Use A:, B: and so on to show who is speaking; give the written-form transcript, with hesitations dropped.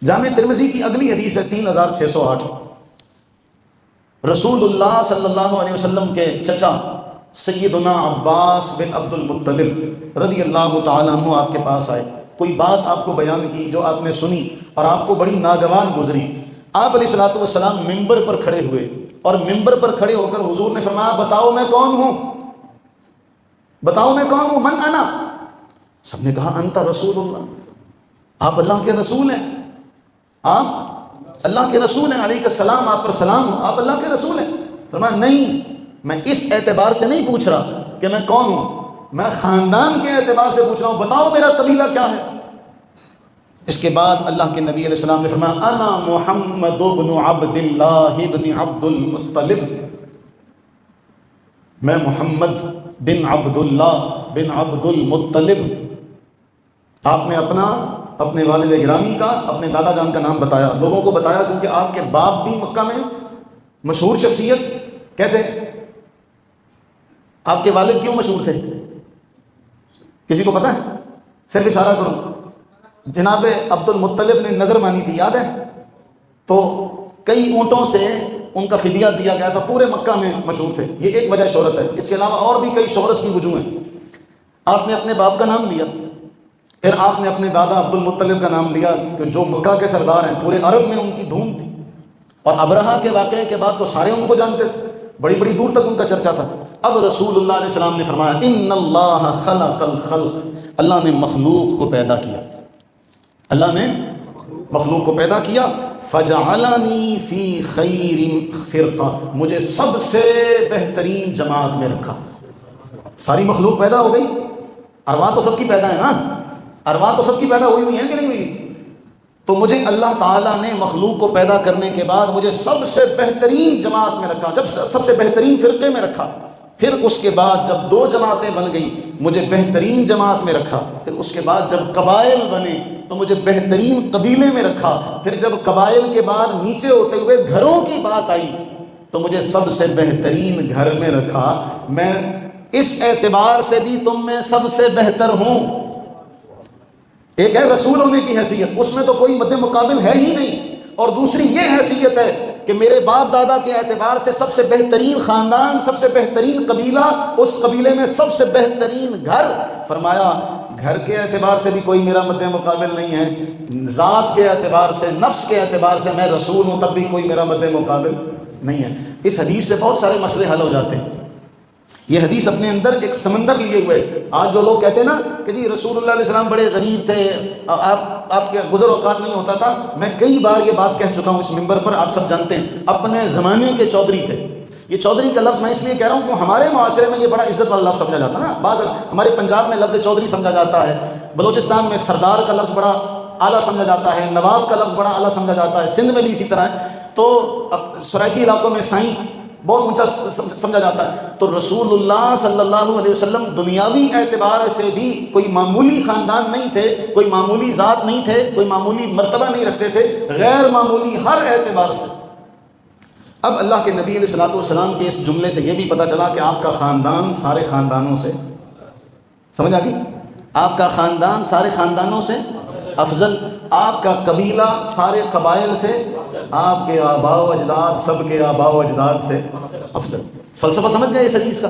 A: جامع ترمذی کی اگلی حدیث ہے 3608۔ رسول اللہ صلی اللہ علیہ وسلم کے چچا سیدنا عباس بن عبد المطلب رضی اللہ تعالیٰ عنہ آپ کے پاس آئے، کوئی بات آپ کو بیان کی جو آپ نے سنی اور آپ کو بڑی ناگوار گزری۔ آپ علیہ الصلوۃ والسلام ممبر پر کھڑے ہوئے اور ممبر پر کھڑے ہو کر حضور نے فرمایا بتاؤ میں کون ہوں، بتاؤ میں کون ہوں، من انا؟ سب نے کہا انت رسول اللہ، آپ اللہ کے رسول ہیں، آپ اللہ کے رسول ہیں، علیہ السلام، آپ پر سلام ہو، آپ اللہ کے رسول ہیں۔ فرمایا نہیں، میں اس اعتبار سے نہیں پوچھ رہا کہ میں کون ہوں، میں خاندان کے اعتبار سے پوچھ رہا ہوں، بتاؤ میرا قبیلہ کیا ہے۔ اس کے بعد اللہ کے نبی علیہ السلام نے فرمایا انا محمد بن عبد اللہ بن عبد المطلب، میں محمد بن عبد اللہ بن عبد المطلب۔ آپ نے اپنے والد گرامی کا، اپنے دادا جان کا نام بتایا، لوگوں کو بتایا، کیونکہ آپ کے باپ بھی مکہ میں مشہور شخصیت۔ کیسے؟ آپ کے والد کیوں مشہور تھے؟ کسی کو پتہ ہے؟ صرف اشارہ کروں، جناب عبد المطلب نے نظر مانی تھی، یاد ہے؟ تو کئی اونٹوں سے ان کا فدیہ دیا گیا تھا، پورے مکہ میں مشہور تھے، یہ ایک وجہ شہرت ہے۔ اس کے علاوہ اور بھی کئی شہرت کی وجوہ ہیں۔ آپ نے اپنے باپ کا نام لیا، پھر آپ نے اپنے دادا عبد المطلب کا نام لیا، کہ جو مکہ کے سردار ہیں، پورے عرب میں ان کی دھوم تھی، اور ابرہہ کے واقعے کے بعد تو سارے ان کو جانتے تھے، بڑی بڑی دور تک ان کا چرچا تھا۔ اب رسول اللہ علیہ السلام نے فرمایا ان اللہ خلق الخلق، اللہ نے مخلوق کو پیدا کیا، اللہ نے مخلوق کو پیدا کیا، فجعلنی فی خیر فرقہ، مجھے سب سے بہترین جماعت میں رکھا۔ ساری مخلوق پیدا ہو گئی، ارواح تو سب کی پیدا ہے نا، ارواح تو سب کی پیدا ہوئی ہیں کہ نہیں ہوئی؟ تو مجھے اللہ تعالیٰ نے مخلوق کو پیدا کرنے کے بعد مجھے سب سے بہترین جماعت میں رکھا، جب سب سے بہترین فرقے میں رکھا، پھر اس کے بعد جب 2 جماعتیں بن گئی مجھے بہترین جماعت میں رکھا، پھر اس کے بعد جب قبائل بنے تو مجھے بہترین قبیلے میں رکھا، پھر جب قبائل کے بعد نیچے ہوتے ہوئے گھروں کی بات آئی تو مجھے سب سے بہترین گھر میں رکھا۔ میں اس اعتبار سے بھی تم میں سب سے بہتر ہوں۔ ایک ہے رسول ہونے کی حیثیت، اس میں تو کوئی مد مقابل ہے ہی نہیں، اور دوسری یہ حیثیت ہے کہ میرے باپ دادا کے اعتبار سے سب سے بہترین خاندان، سب سے بہترین قبیلہ، اس قبیلے میں سب سے بہترین گھر۔ فرمایا گھر کے اعتبار سے بھی کوئی میرا مد مقابل نہیں ہے، ذات کے اعتبار سے، نفس کے اعتبار سے میں رسول ہوں، تب بھی کوئی میرا مد مقابل نہیں ہے۔ اس حدیث سے بہت سارے مسئلے حل ہو جاتے ہیں۔ یہ حدیث اپنے اندر ایک سمندر لیے ہوئے، آج جو لوگ کہتے ہیں نا کہ جی رسول اللہ علیہ السلام بڑے غریب تھے، آپ کے گزر اوقات نہیں ہوتا تھا، میں کئی بار یہ بات کہہ چکا ہوں اس منبر پر، آپ سب جانتے ہیں، اپنے زمانے کے چودھری تھے۔ یہ چودھری کا لفظ میں اس لیے کہہ رہا ہوں کہ ہمارے معاشرے میں یہ بڑا عزت والا لفظ سمجھا جاتا ہے نا، بعض ہمارے پنجاب میں لفظ چودھری سمجھا جاتا ہے، بلوچستان میں سردار کا لفظ بڑا اعلیٰ سمجھا جاتا ہے، نواب کا لفظ بڑا اعلیٰ سمجھا جاتا ہے، سندھ میں بھی اسی طرح ہے، تو سرائکی علاقوں میں سائیں بہت اونچا سمجھا جاتا ہے۔ تو رسول اللہ صلی اللہ علیہ وسلم دنیاوی اعتبار سے بھی کوئی معمولی خاندان نہیں تھے، کوئی معمولی ذات نہیں تھے، کوئی معمولی مرتبہ نہیں رکھتے تھے، غیر معمولی ہر اعتبار سے۔ اب اللہ کے نبی علیہ الصلوۃ والسلام کے اس جملے سے یہ بھی پتہ چلا کہ آپ کا خاندان سارے خاندانوں سے، سمجھ آ گئی؟ آپ کا خاندان سارے خاندانوں سے افضل، آپ کا قبیلہ سارے قبائل سے، آپ کے آباء و اجداد سب کے آباء و اجداد سے افضل۔ فلسفہ سمجھ گئے اس حدیث کا؟